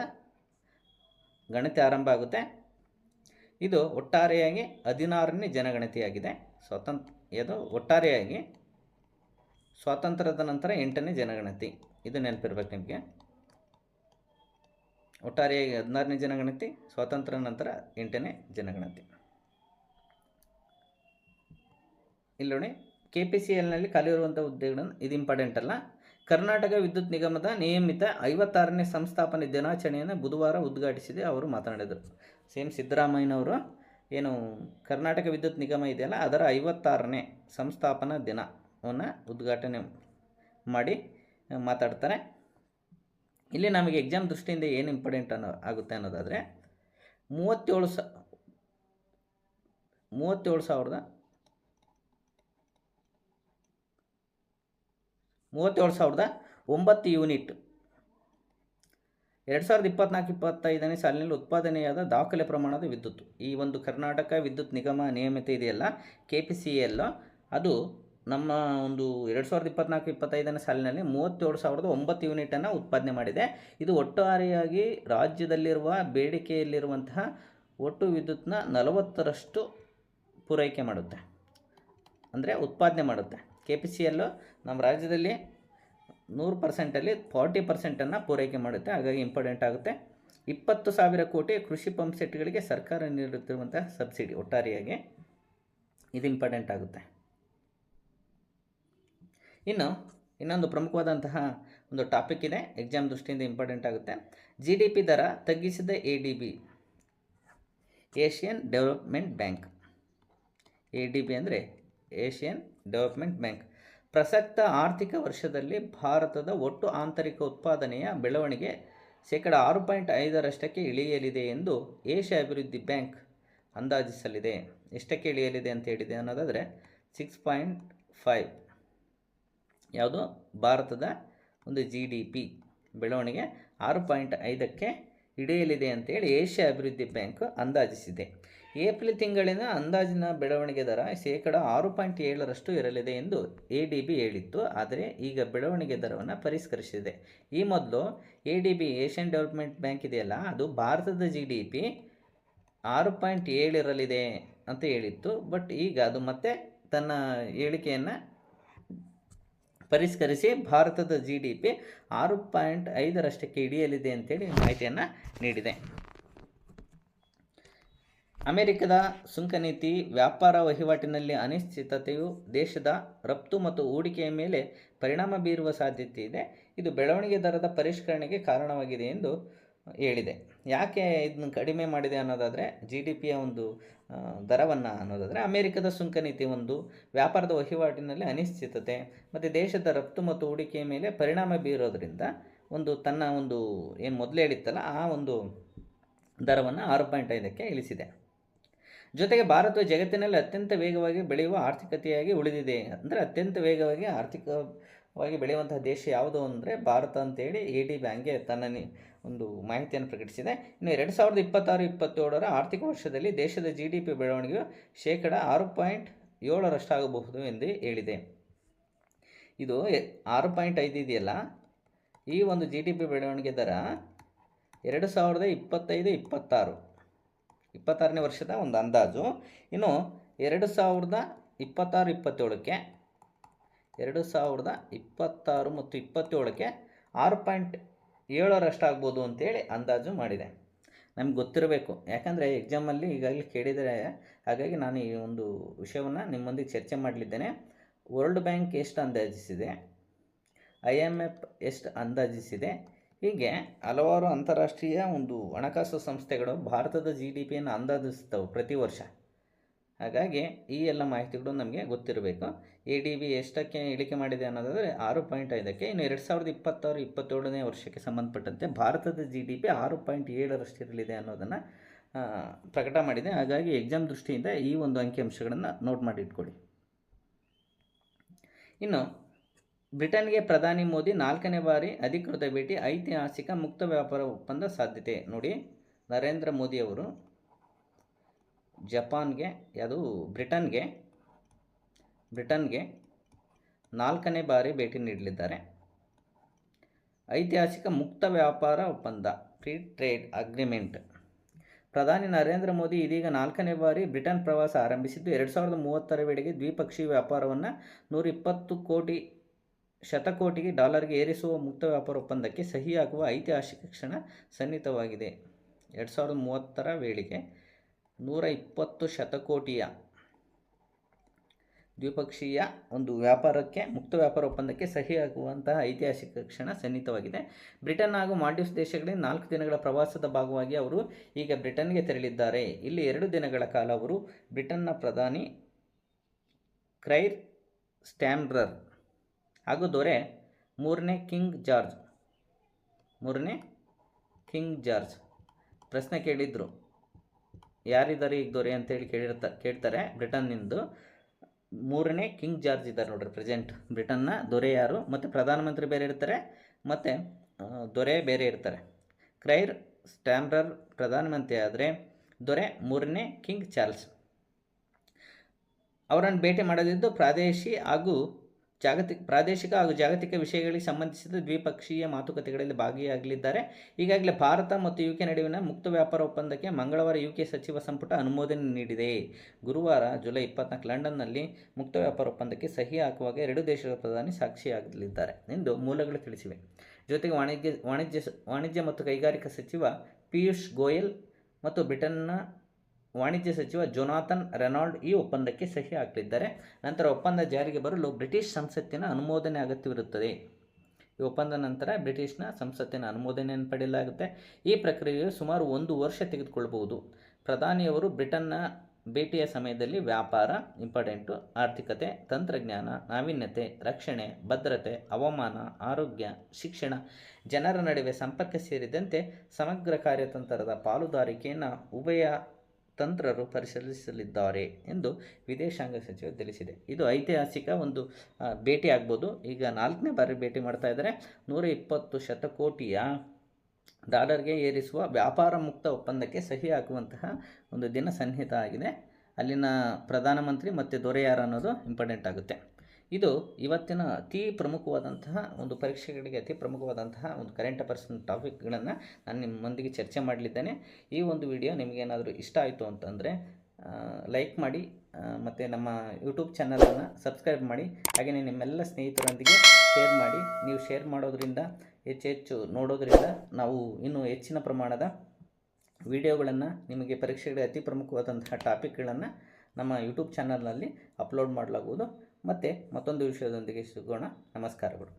ಗಣತಿ ಆರಂಭ ಆಗುತ್ತೆ. ಇದು ಒಟ್ಟಾರೆಯಾಗಿ 16ನೇ ಜನಗಣತಿಯಾಗಿದೆ. ಒಟ್ಟಾರೆಯಾಗಿ ಸ್ವಾತಂತ್ರ್ಯದ ನಂತರ 8ನೇ ಜನಗಣತಿ. ಇದು ನೆನಪಿರ್ಬೇಕು ನಿಮಗೆ. ಒಟ್ಟಾರೆಯಾಗಿ 16ನೇ ಜನಗಣತಿ, ಸ್ವಾತಂತ್ರ್ಯ ನಂತರ 8ನೇ ಜನಗಣತಿ. ಇಲ್ಲಿ ನೋಡಿ, KPCLನಲ್ಲಿ ಖಾಲಿಯಿರುವಂಥ ಹುದ್ದೆಗಳನ್ನು, ಇದು ಇಂಪಾರ್ಟೆಂಟ್ ಅಲ್ಲ. ಕರ್ನಾಟಕ ವಿದ್ಯುತ್ ನಿಗಮದ ನಿಯಮಿತ 56ನೇ ಸಂಸ್ಥಾಪನೆ ದಿನಾಚರಣೆಯನ್ನು ಬುಧವಾರ ಉದ್ಘಾಟಿಸಿದೆ ಅವರು ಮಾತನಾಡಿದರು. ಸೇಮ್ ಸಿದ್ದರಾಮಯ್ಯನವರು ಏನು ಕರ್ನಾಟಕ ವಿದ್ಯುತ್ ನಿಗಮ ಇದೆಯಲ್ಲ, ಅದರ 56ನೇ ಸಂಸ್ಥಾಪನಾ ದಿನವನ್ನು ಉದ್ಘಾಟನೆ ಮಾಡಿ ಮಾತಾಡ್ತಾರೆ. ಇಲ್ಲಿ ನಮಗೆ ಎಕ್ಸಾಮ್ ದೃಷ್ಟಿಯಿಂದ ಏನು ಇಂಪಾರ್ಟೆಂಟ್ ಆಗುತ್ತೆ ಅನ್ನೋದಾದರೆ, 37,009 ಯೂನಿಟ್ 2024-25ನೇ ಸಾಲಿನಲ್ಲಿ ಉತ್ಪಾದನೆಯಾದ ದಾಖಲೆ ಪ್ರಮಾಣದ ವಿದ್ಯುತ್. ಈ ಒಂದು ಕರ್ನಾಟಕ ವಿದ್ಯುತ್ ನಿಗಮ ನಿಯಮಿತ ಇದೆಯಲ್ಲ, KPCL, ಅದು ನಮ್ಮ ಒಂದು 2024-25ನೇ ಸಾಲಿನಲ್ಲಿ 37,009 ಯೂನಿಟನ್ನು ಉತ್ಪಾದನೆ ಮಾಡಿದೆ. ಇದು ಒಟ್ಟಾರೆಯಾಗಿ ರಾಜ್ಯದಲ್ಲಿರುವ ಬೇಡಿಕೆಯಲ್ಲಿರುವಂತಹ ಒಟ್ಟು ವಿದ್ಯುತ್ನ 40ರಷ್ಟು ಪೂರೈಕೆ ಮಾಡುತ್ತೆ, ಅಂದರೆ ಉತ್ಪಾದನೆ ಮಾಡುತ್ತೆ. KPCL ನಮ್ಮ ರಾಜ್ಯದಲ್ಲಿ 100%ಅಲ್ಲಿ 40%ಅನ್ನು ಪೂರೈಕೆ ಮಾಡುತ್ತೆ. ಹಾಗಾಗಿ ಇಂಪಾರ್ಟೆಂಟ್ ಆಗುತ್ತೆ. 20,000 ಕೋಟಿ ಕೃಷಿ ಪಂಪ್ ಸೆಟ್ಗಳಿಗೆ ಸರ್ಕಾರ ನೀಡುತ್ತಿರುವಂತಹ ಸಬ್ಸಿಡಿ ಒಟ್ಟಾರೆಯಾಗಿ, ಇದು ಇಂಪಾರ್ಟೆಂಟ್ ಆಗುತ್ತೆ. ಇನ್ನೊಂದು ಪ್ರಮುಖವಾದಂತಹ ಒಂದು ಟಾಪಿಕ್ ಇದೆ, ಎಕ್ಸಾಮ್ ದೃಷ್ಟಿಯಿಂದ ಇಂಪಾರ್ಟೆಂಟ್ ಆಗುತ್ತೆ. GDP ದರ ತಗ್ಗಿಸಿದ ADB, Asian development bank. ADB ಅಂದರೆ ಏಷ್ಯನ್ ಡೆವಲಪ್ಮೆಂಟ್ ಬ್ಯಾಂಕ್. ಪ್ರಸಕ್ತ ಆರ್ಥಿಕ ವರ್ಷದಲ್ಲಿ ಭಾರತದ ಒಟ್ಟು ಆಂತರಿಕ ಉತ್ಪಾದನೆಯ ಬೆಳವಣಿಗೆ 6.5% ಇಳಿಯಲಿದೆ ಎಂದು ಏಷ್ಯಾ ಅಭಿವೃದ್ಧಿ ಬ್ಯಾಂಕ್ ಅಂದಾಜಿಸಲಿದೆ. ಎಷ್ಟಕ್ಕೆ ಇಳಿಯಲಿದೆ ಅಂತ ಹೇಳಿದೆ ಅನ್ನೋದಾದರೆ 6.5. ಯಾವುದು ಭಾರತದ ಒಂದು GDP ಬೆಳವಣಿಗೆ 6.5ಕ್ಕೆ ಇಳಿಯಲಿದೆ ಅಂತೇಳಿ ಏಷ್ಯಾ ಅಭಿವೃದ್ಧಿ ಬ್ಯಾಂಕ್ ಅಂದಾಜಿಸಿದೆ. ಏಪ್ರಿಲ್ ತಿಂಗಳಿನ ಅಂದಾಜಿನ ಬೆಳವಣಿಗೆ ದರ 6.7% ಇರಲಿದೆ ಎಂದು ADB ಹೇಳಿತ್ತು. ಆದರೆ ಈಗ ಬೆಳವಣಿಗೆ ದರವನ್ನು ಪರಿಷ್ಕರಿಸಿದೆ. ಈ ಮೊದಲು ADB ಏಷ್ಯನ್ ಡೆವಲಪ್ಮೆಂಟ್ ಬ್ಯಾಂಕ್ ಇದೆಯಲ್ಲ, ಅದು ಭಾರತದ GDP 6.7 ಇರಲಿದೆ ಅಂತ ಹೇಳಿತ್ತು. ಬಟ್ ಈಗ ಅದು ಮತ್ತೆ ತನ್ನ ಹೇಳಿಕೆಯನ್ನು ಪರಿಷ್ಕರಿಸಿ ಭಾರತದ GDP 6.5ರಷ್ಟಕ್ಕೆ ಇಳಿಯಲಿದೆ ಅಂತೇಳಿ ಮಾಹಿತಿಯನ್ನು ನೀಡಿದೆ. ಅಮೆರಿಕದ ಸುಂಕ ನೀತಿ, ವ್ಯಾಪಾರ ವಹಿವಾಟಿನಲ್ಲಿ ಅನಿಶ್ಚಿತತೆಯು ದೇಶದ ರಫ್ತು ಮತ್ತು ಹೂಡಿಕೆಯ ಮೇಲೆ ಪರಿಣಾಮ ಬೀರುವ ಸಾಧ್ಯತೆ ಇದೆ. ಇದು ಬೆಳವಣಿಗೆ ದರದ ಪರಿಷ್ಕರಣೆಗೆ ಕಾರಣವಾಗಿದೆ ಎಂದು ಹೇಳಿದೆ. ಯಾಕೆ ಇದನ್ನು ಕಡಿಮೆ ಮಾಡಿದೆ ಅನ್ನೋದಾದರೆ, GDPಯ ಒಂದು ದರವನ್ನು ಅನ್ನೋದಾದರೆ, ಅಮೆರಿಕದ ಸುಂಕ ನೀತಿ ಒಂದು ವ್ಯಾಪಾರದ ವಹಿವಾಟಿನಲ್ಲಿ ಅನಿಶ್ಚಿತತೆ ಮತ್ತು ದೇಶದ ರಫ್ತು ಮತ್ತು ಹೂಡಿಕೆಯ ಮೇಲೆ ಪರಿಣಾಮ ಬೀರೋದ್ರಿಂದ ತನ್ನ ಏನು ಮೊದಲು ಹೇಳಿತ್ತಲ್ಲ, ಆ ಒಂದು ದರವನ್ನು 6.5ಕ್ಕೆ ಇಳಿಸಿದೆ. ಜೊತೆಗೆ ಭಾರತವು ಜಗತ್ತಿನಲ್ಲಿ ಅತ್ಯಂತ ವೇಗವಾಗಿ ಬೆಳೆಯುವ ಆರ್ಥಿಕತೆಯಾಗಿ ಉಳಿದಿದೆ. ಅಂದರೆ ಅತ್ಯಂತ ವೇಗವಾಗಿ ಆರ್ಥಿಕವಾಗಿ ಬೆಳೆಯುವಂತಹ ದೇಶ ಯಾವುದು ಅಂದರೆ ಭಾರತ ಅಂತೇಳಿ ADB ಹಂಗೆ ತನ್ನ ಒಂದು ಮಾಹಿತಿಯನ್ನು ಪ್ರಕಟಿಸಿದೆ. ಇನ್ನು 2026-27ರ ಆರ್ಥಿಕ ವರ್ಷದಲ್ಲಿ ದೇಶದ GDP ಬೆಳವಣಿಗೆಯು 6.7% ಆಗಬಹುದು ಎಂದು ಹೇಳಿದೆ. ಇದು 6.5 ಇದೆಯಲ್ಲ, ಈ ಒಂದು ಜಿ ಡಿ ಪಿ ಬೆಳವಣಿಗೆ ದರ 2025-26ನೇ ವರ್ಷದ ಒಂದು ಅಂದಾಜು. ಇನ್ನು 2026-27ಕ್ಕೆ 2026 ಮತ್ತು 27ಕ್ಕೆ 6.7 ಆಗ್ಬೋದು ಅಂತೇಳಿ ಅಂದಾಜು ಮಾಡಿದೆ. ನಮ್ಗೆ ಗೊತ್ತಿರಬೇಕು, ಯಾಕಂದರೆ ಎಕ್ಸಾಮಲ್ಲಿ ಈಗಾಗಲೇ ಕೇಳಿದರೆ, ಹಾಗಾಗಿ ನಾನು ಈ ಒಂದು ವಿಷಯವನ್ನು ನಿಮ್ಮೊಂದಿಗೆ ಚರ್ಚೆ ಮಾಡಲಿದ್ದೇನೆ. ವರ್ಲ್ಡ್ ಬ್ಯಾಂಕ್ ಎಷ್ಟು ಅಂದಾಜಿಸಿದೆ, IMF ಎಷ್ಟು ಅಂದಾಜಿಸಿದೆ, ಹೀಗೆ ಹಲವಾರು ಅಂತಾರಾಷ್ಟ್ರೀಯ ಒಂದು ಹಣಕಾಸು ಸಂಸ್ಥೆಗಳು ಭಾರತದ GDP ಅಂದಾಜಿಸ್ತವೆ ಪ್ರತಿ ವರ್ಷ. ಹಾಗಾಗಿ ಈ ಎಲ್ಲ ಮಾಹಿತಿಗಳು ನಮಗೆ ಗೊತ್ತಿರಬೇಕು. ADB ಎಷ್ಟಕ್ಕೆ ಇಳಿಕೆ ಮಾಡಿದೆ ಅನ್ನೋದಾದರೆ 6.5ಕ್ಕೆ. ಇನ್ನು 2026-27ನೇ ವರ್ಷಕ್ಕೆ ಸಂಬಂಧಪಟ್ಟಂತೆ ಭಾರತದ GDP 6.7ರಷ್ಟಿರಲಿದೆ ಅನ್ನೋದನ್ನು ಪ್ರಕಟ ಮಾಡಿದೆ. ಹಾಗಾಗಿ ಎಕ್ಸಾಮ್ ದೃಷ್ಟಿಯಿಂದ ಈ ಒಂದು ಅಂಕಿಅಂಶಗಳನ್ನು ನೋಟ್ ಮಾಡಿ ಇಟ್ಕೊಳ್ಳಿ. ಇನ್ನು ಬ್ರಿಟನ್ಗೆ ಪ್ರಧಾನಿ ಮೋದಿ 4ನೇ ಬಾರಿ ಅಧಿಕೃತ ಭೇಟಿ, ಐತಿಹಾಸಿಕ ಮುಕ್ತ ವ್ಯಾಪಾರ ಒಪ್ಪಂದ ಸಾಧ್ಯತೆ. ನೋಡಿ, ನರೇಂದ್ರ ಮೋದಿಯವರು ಬ್ರಿಟನ್ಗೆ 4ನೇ ಬಾರಿ ಭೇಟಿ ನೀಡಲಿದ್ದಾರೆ. ಐತಿಹಾಸಿಕ ಮುಕ್ತ ವ್ಯಾಪಾರ ಒಪ್ಪಂದ, ಫ್ರೀ ಟ್ರೇಡ್ ಅಗ್ರಿಮೆಂಟ್. ಪ್ರಧಾನಿ ನರೇಂದ್ರ ಮೋದಿ ಇದೀಗ 4ನೇ ಬಾರಿ ಬ್ರಿಟನ್ ಪ್ರವಾಸ ಆರಂಭಿಸಿದ್ದು, 2030ರ ವೇಳೆಗೆ ದ್ವಿಪಕ್ಷೀಯ ವ್ಯಾಪಾರವನ್ನು 120 ಶತಕೋಟಿ ಡಾಲರ್ಗೆ ಏರಿಸುವ ಮುಕ್ತ ವ್ಯಾಪಾರ ಒಪ್ಪಂದಕ್ಕೆ ಸಹಿಯಾಗುವ ಐತಿಹಾಸಿಕ ಕ್ಷಣ ಸನ್ನಿಹಿತವಾಗಿದೆ. 2030ರ ವೇಳೆಗೆ 120 ಶತಕೋಟಿಯ ದ್ವಿಪಕ್ಷೀಯ ಒಂದು ವ್ಯಾಪಾರಕ್ಕೆ, ಮುಕ್ತ ವ್ಯಾಪಾರ ಒಪ್ಪಂದಕ್ಕೆ ಸಹಿಯಾಗುವಂತಹ ಐತಿಹಾಸಿಕ ಕ್ಷಣ ಸನ್ನಿಹಿತವಾಗಿದೆ. ಬ್ರಿಟನ್ ಹಾಗೂ ಮಾಲ್ಡೀವ್ಸ್ ದೇಶಗಳಿಗೆ 4 ದಿನಗಳ ಪ್ರವಾಸದ ಭಾಗವಾಗಿ ಅವರು ಈಗ ಬ್ರಿಟನ್ಗೆ ತೆರಳಿದ್ದಾರೆ. ಇಲ್ಲಿ 2 ದಿನಗಳ ಕಾಲ ಅವರು ಬ್ರಿಟನ್ನ ಪ್ರಧಾನಿ ಕೈರ್ ಸ್ಟಾರ್ಮರ್ ಹಾಗೂ ದೊರೆ 3ನೇ ಕಿಂಗ್ ಜಾರ್ಜ್ ಪ್ರಶ್ನೆ ಕೇಳಿದರು, ಯಾರಿದ್ದಾರೆ ಈಗ ದೊರೆ ಅಂತೇಳಿ ಕೇಳ್ತಾರೆ. ಬ್ರಿಟನ್ನಿಂದು 3ನೇ ಕಿಂಗ್ ಜಾರ್ಜ್ ಇದ್ದಾರೆ ನೋಡ್ರಿ ಪ್ರೆಸೆಂಟ್. ಬ್ರಿಟನ್ನ ದೊರೆ ಯಾರು, ಮತ್ತು ಪ್ರಧಾನಮಂತ್ರಿ ಬೇರೆ ಇರ್ತಾರೆ, ಮತ್ತು ದೊರೆ ಬೇರೆ ಇರ್ತಾರೆ. ಕೈರ್ ಸ್ಟಾರ್ಮರ್ ಪ್ರಧಾನಮಂತ್ರಿ ಆದರೆ ದೊರೆ 3ನೇ ಕಿಂಗ್ ಚಾರ್ಲ್ಸ್. ಅವರನ್ನು ಭೇಟಿ ಮಾಡದಿದ್ದು ಪ್ರಾದೇಶಿಕ ಹಾಗೂ ಜಾಗತಿಕ ವಿಷಯಗಳಿಗೆ ಸಂಬಂಧಿಸಿದ ದ್ವಿಪಕ್ಷೀಯ ಮಾತುಕತೆಗಳಲ್ಲಿ ಭಾಗಿಯಾಗಲಿದ್ದಾರೆ. ಈಗಾಗಲೇ ಭಾರತ ಮತ್ತು UK ನಡುವಿನ ಮುಕ್ತ ವ್ಯಾಪಾರ ಒಪ್ಪಂದಕ್ಕೆ ಮಂಗಳವಾರ UK ಸಚಿವ ಸಂಪುಟ ಅನುಮೋದನೆ ನೀಡಿದೆ. ಗುರುವಾರ ಜುಲೈ 24 ಲಂಡನ್ನಲ್ಲಿ ಮುಕ್ತ ವ್ಯಾಪಾರ ಒಪ್ಪಂದಕ್ಕೆ ಸಹಿ ಹಾಕುವಾಗ 2 ದೇಶಗಳ ಪ್ರಧಾನಿ ಸಾಕ್ಷಿಯಾಗಲಿದ್ದಾರೆ ಎಂದು ಮೂಲಗಳು ತಿಳಿಸಿವೆ. ಜೊತೆಗೆ ವಾಣಿಜ್ಯ ಮತ್ತು ಕೈಗಾರಿಕಾ ಸಚಿವ ಪಿಯೂಷ್ ಗೋಯಲ್ ಮತ್ತು ಬ್ರಿಟನ್ನ ವಾಣಿಜ್ಯ ಸಚಿವ ಜೊನಾಥನ್ ರೆನಾಲ್ಡ್ ಈ ಒಪ್ಪಂದಕ್ಕೆ ಸಹಿ ಹಾಕಲಿದ್ದಾರೆ. ನಂತರ ಒಪ್ಪಂದ ಜಾರಿಗೆ ಬರಲು ಬ್ರಿಟಿಷ್ ಸಂಸತ್ತಿನ ಅನುಮೋದನೆ ಅಗತ್ಯವಿರುತ್ತದೆ. ಈ ಒಪ್ಪಂದ ನಂತರ ಬ್ರಿಟಿಷ್ನ ಸಂಸತ್ತಿನ ಅನುಮೋದನೆಯನ್ನು ಪಡೆಯಲಾಗುತ್ತೆ. ಈ ಪ್ರಕ್ರಿಯೆಯು ಸುಮಾರು 1 ವರ್ಷ ತೆಗೆದುಕೊಳ್ಳಬಹುದು. ಪ್ರಧಾನಿಯವರು ಬ್ರಿಟನ್ನ ಭೇಟಿಯ ಸಮಯದಲ್ಲಿ ವ್ಯಾಪಾರ, ಇಂಪಾರ್ಟೆಂಟು, ಆರ್ಥಿಕತೆ, ತಂತ್ರಜ್ಞಾನ, ನಾವೀನ್ಯತೆ, ರಕ್ಷಣೆ, ಭದ್ರತೆ, ಹವಾಮಾನ, ಆರೋಗ್ಯ, ಶಿಕ್ಷಣ, ಜನರ ನಡುವೆ ಸಂಪರ್ಕ ಸೇರಿದಂತೆ ಸಮಗ್ರ ಕಾರ್ಯತಂತ್ರದ ಪಾಲುದಾರಿಕೆಯನ್ನು ಉಭಯ ತಂತ್ರರು ಪರಿಶೀಲಿಸಲಿದ್ದಾರೆ ಎಂದು ವಿದೇಶಾಂಗ ಸಚಿವರು ತಿಳಿಸಿದೆ. ಇದು ಐತಿಹಾಸಿಕ ಒಂದು ಭೇಟಿ ಆಗ್ಬೋದು. ಈಗ 4ನೇ ಬಾರಿ ಭೇಟಿ ಮಾಡ್ತಾ ಇದ್ದಾರೆ. 120 ಶತಕೋಟಿಯ ಡಾಲರ್ಗೆ ಏರಿಸುವ ವ್ಯಾಪಾರ ಮುಕ್ತ ಒಪ್ಪಂದಕ್ಕೆ ಸಹಿ ಹಾಕುವಂತಹ ಒಂದು ದಿನ ಸನ್ನಿಹಿತ ಆಗಿದೆ. ಅಲ್ಲಿನ ಪ್ರಧಾನಮಂತ್ರಿ ಮತ್ತು ದೊರೆ ಯಾರು ಅನ್ನೋದು ಇಂಪಾರ್ಟೆಂಟ್ ಆಗುತ್ತೆ. ಇದು ಇವತ್ತಿನ ಅತಿ ಪ್ರಮುಖವಾದಂತಹ ಒಂದು ಪರೀಕ್ಷೆಗಳಿಗೆ ಅತಿ ಪ್ರಮುಖವಾದಂತಹ ಒಂದು ಕರೆಂಟ್ ಅಫೇರ್ಸ್ ಟಾಪಿಕ್ಗಳನ್ನು ನಾನು ನಿಮ್ಮೊಂದಿಗೆ ಚರ್ಚೆ ಮಾಡಲಿದ್ದೇನೆ. ಈ ಒಂದು ವಿಡಿಯೋ ನಿಮಗೇನಾದರೂ ಇಷ್ಟ ಆಯಿತು ಅಂತಂದರೆ ಲೈಕ್ ಮಾಡಿ, ಮತ್ತು ನಮ್ಮ ಯೂಟ್ಯೂಬ್ ಚಾನಲನ್ನು ಸಬ್ಸ್ಕ್ರೈಬ್ ಮಾಡಿ. ಹಾಗೆಯೇ ನಿಮ್ಮೆಲ್ಲ ಸ್ನೇಹಿತರೊಂದಿಗೆ ಶೇರ್ ಮಾಡಿ. ನೀವು ಶೇರ್ ಮಾಡೋದರಿಂದ ಹೆಚ್ಚು ನೋಡೋದರಿಂದ ನಾವು ಇನ್ನೂ ಹೆಚ್ಚಿನ ಪ್ರಮಾಣದ ವಿಡಿಯೋಗಳನ್ನು, ನಿಮಗೆ ಪರೀಕ್ಷೆಗಳಿಗೆ ಅತಿ ಪ್ರಮುಖವಾದಂತಹ ಟಾಪಿಕ್ಗಳನ್ನು ನಮ್ಮ ಯೂಟ್ಯೂಬ್ ಚಾನಲ್ನಲ್ಲಿ ಅಪ್ಲೋಡ್ ಮಾಡಲಾಗುವುದು. ಮತ್ತು ಮತ್ತೊಂದು ವಿಷಯದೊಂದಿಗೆ ಸಿಗೋಣ. ನಮಸ್ಕಾರಗಳು.